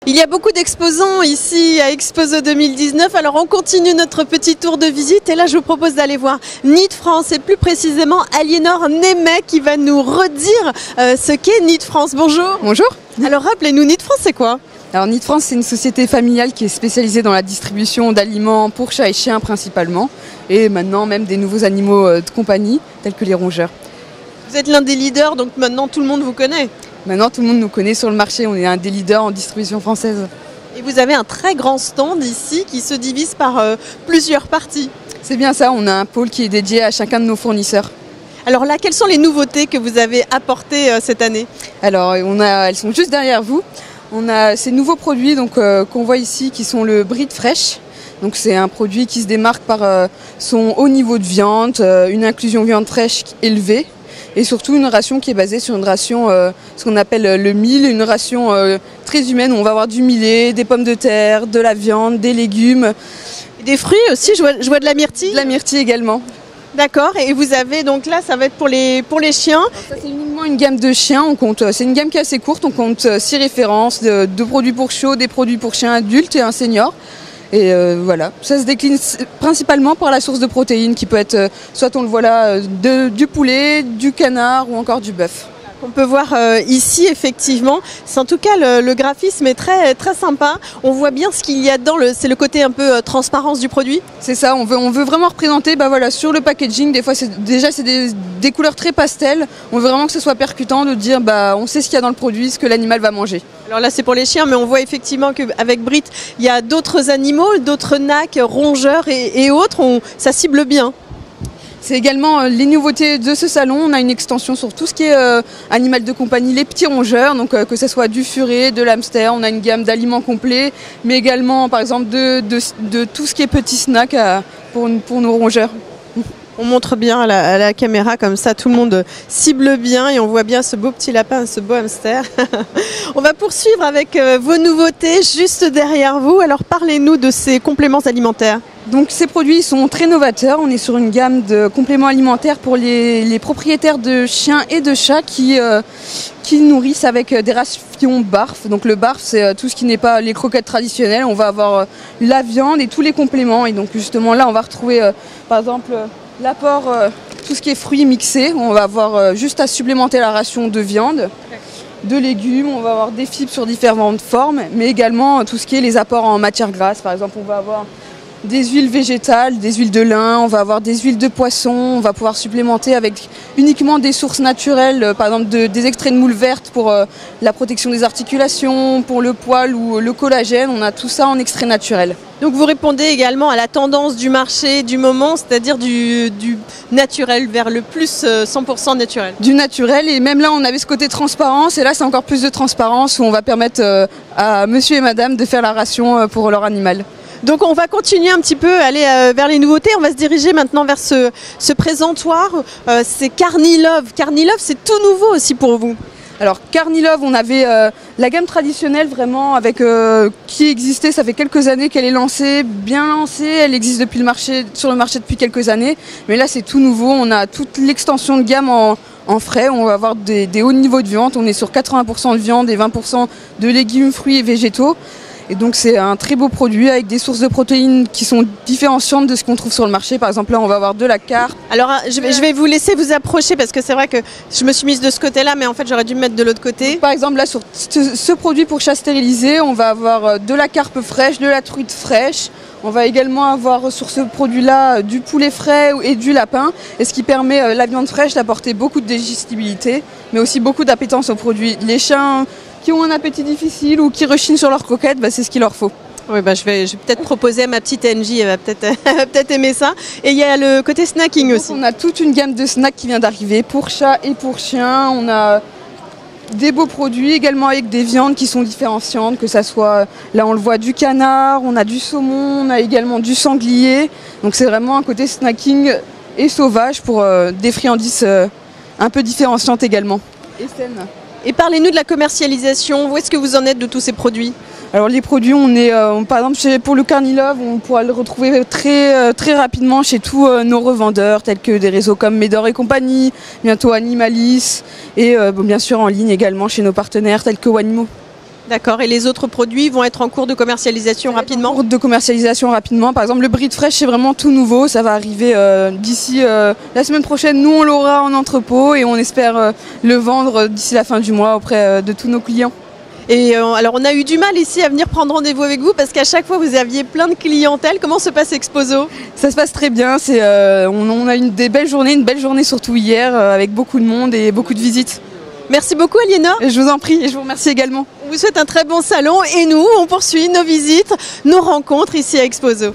Il y a beaucoup d'exposants ici à Exposo 2019, alors on continue notre petit tour de visite et là je vous propose d'aller voir Need France et plus précisément Aliénor Német qui va nous redire ce qu'est Need France. Bonjour. Bonjour. Alors rappelez-nous, Need France c'est quoi? Alors Need France c'est une société familiale qui est spécialisée dans la distribution d'aliments pour chats et chiens principalement et maintenant même des nouveaux animaux de compagnie tels que les rongeurs. Vous êtes l'un des leaders donc maintenant tout le monde vous connaît. Maintenant, tout le monde nous connaît sur le marché, on est un des leaders en distribution française. Et vous avez un très grand stand ici qui se divise par plusieurs parties. C'est bien ça, on a un pôle qui est dédié à chacun de nos fournisseurs. Alors là, quelles sont les nouveautés que vous avez apportées cette année? Alors, elles sont juste derrière vous. On a ces nouveaux produits qu'on voit ici qui sont le Breed Fresh. Donc c'est un produit qui se démarque par son haut niveau de viande, une inclusion viande fraîche élevée. Et surtout une ration qui est basée sur une ration, ce qu'on appelle le mil, une ration très humaine où on va avoir du millet, des pommes de terre, de la viande, des légumes. Et des fruits aussi, je vois de la myrtille. De la myrtille également. D'accord, et vous avez donc là, ça va être pour les chiens. Alors ça c'est uniquement une gamme de chiens, c'est une gamme qui est assez courte, on compte 6 références, 2 produits pour chiots, des produits pour chiens adultes et un senior. Et voilà, ça se décline principalement par la source de protéines qui peut être, soit on le voit là, du poulet, du canard ou encore du bœuf. On peut voir ici effectivement, c'est en tout cas le graphisme est très, très sympa. On voit bien ce qu'il y a dedans, c'est le côté un peu transparence du produit. C'est ça, on veut vraiment représenter voilà, sur le packaging, des fois c'est des couleurs très pastel. On veut vraiment que ce soit percutant, de dire on sait ce qu'il y a dans le produit, ce que l'animal va manger. Alors là c'est pour les chiens, mais on voit effectivement qu'avec Brit, il y a d'autres animaux, d'autres nacs, rongeurs et autres, ça cible bien. C'est également les nouveautés de ce salon. On a une extension sur tout ce qui est animal de compagnie, les petits rongeurs, donc que ce soit du furet, de l'hamster. On a une gamme d'aliments complets, mais également par exemple de tout ce qui est petits snacks pour nos rongeurs. On montre bien à la caméra, comme ça tout le monde cible bien et on voit bien ce beau petit lapin, ce beau hamster. On va poursuivre avec vos nouveautés juste derrière vous. Alors parlez-nous de ces compléments alimentaires. Donc ces produits sont très novateurs. On est sur une gamme de compléments alimentaires pour les propriétaires de chiens et de chats qui nourrissent avec des rations barf. Donc le barf c'est tout ce qui n'est pas les croquettes traditionnelles. On va avoir la viande et tous les compléments. Et donc justement là on va retrouver par exemple l'apport, tout ce qui est fruits mixés. On va avoir juste à supplémenter la ration de viande, de légumes. On va avoir des fibres sur différentes formes, mais également tout ce qui est les apports en matière grasse. Par exemple on va avoir des huiles végétales, des huiles de lin, on va avoir des huiles de poisson, on va pouvoir supplémenter avec uniquement des sources naturelles, par exemple des extraits de moule verte pour la protection des articulations, pour le poil ou le collagène, on a tout ça en extrait naturel. Donc vous répondez également à la tendance du marché du moment, c'est-à-dire du naturel vers le plus 100% naturel. Du naturel, et même là on avait ce côté transparence et là c'est encore plus de transparence où on va permettre à monsieur et madame de faire la ration pour leur animal. Donc on va continuer un petit peu, aller vers les nouveautés. On va se diriger maintenant vers ce présentoir. C'est Carnilove. Carnilove, c'est tout nouveau aussi pour vous. Alors Carnilove, on avait la gamme traditionnelle vraiment avec qui existait, ça fait quelques années qu'elle est lancée, bien lancée, elle existe sur le marché depuis quelques années. Mais là c'est tout nouveau, on a toute l'extension de gamme en frais, on va avoir des hauts niveaux de viande, on est sur 80% de viande et 20% de légumes, fruits et végétaux. Et donc c'est un très beau produit avec des sources de protéines qui sont différenciantes de ce qu'on trouve sur le marché. Par exemple là on va avoir de la carpe. Alors je vais vous laisser vous approcher parce que c'est vrai que je me suis mise de ce côté-là, mais en fait j'aurais dû me mettre de l'autre côté. Donc, par exemple là sur ce produit pour chat stérilisé, on va avoir de la carpe fraîche, de la truite fraîche. On va également avoir sur ce produit-là du poulet frais et du lapin, et ce qui permet la viande fraîche d'apporter beaucoup de digestibilité, mais aussi beaucoup d'appétence au produit. Les chiens qui ont un appétit difficile ou qui rechignent sur leurs croquettes, c'est ce qu'il leur faut. Oui, je vais peut-être proposer à ma petite Angie, elle va peut-être aimer ça. Et il y a le côté snacking aussi. On a toute une gamme de snacks qui vient d'arriver pour chat et pour chien. On a des beaux produits également avec des viandes qui sont différenciantes, que ça soit, là on le voit, du canard, on a du saumon, on a également du sanglier. Donc c'est vraiment un côté snacking et sauvage pour des friandises un peu différenciantes également. Et saines. Et parlez-nous de la commercialisation, où est-ce que vous en êtes de tous ces produits? Alors les produits, par exemple pour le Carnilove, on pourra le retrouver très rapidement chez tous nos revendeurs, tels que des réseaux comme Médor et compagnie, bientôt Animalis, et bien sûr en ligne également chez nos partenaires tels que Wanimo. D'accord, et les autres produits vont être en cours de commercialisation rapidement? En cours de commercialisation rapidement. Par exemple, le brie de fraîche, c'est vraiment tout nouveau. Ça va arriver d'ici la semaine prochaine. Nous, on l'aura en entrepôt et on espère le vendre d'ici la fin du mois auprès de tous nos clients. Et alors, on a eu du mal ici à venir prendre rendez-vous avec vous parce qu'à chaque fois, vous aviez plein de clientèle. Comment se passe Exposo? Ça se passe très bien. On a des belles journées, une belle journée surtout hier, avec beaucoup de monde et beaucoup de visites. Merci beaucoup Aliénor. Je vous en prie et je vous remercie également. On vous souhaite un très bon salon et nous, on poursuit nos visites, nos rencontres ici à Exposo.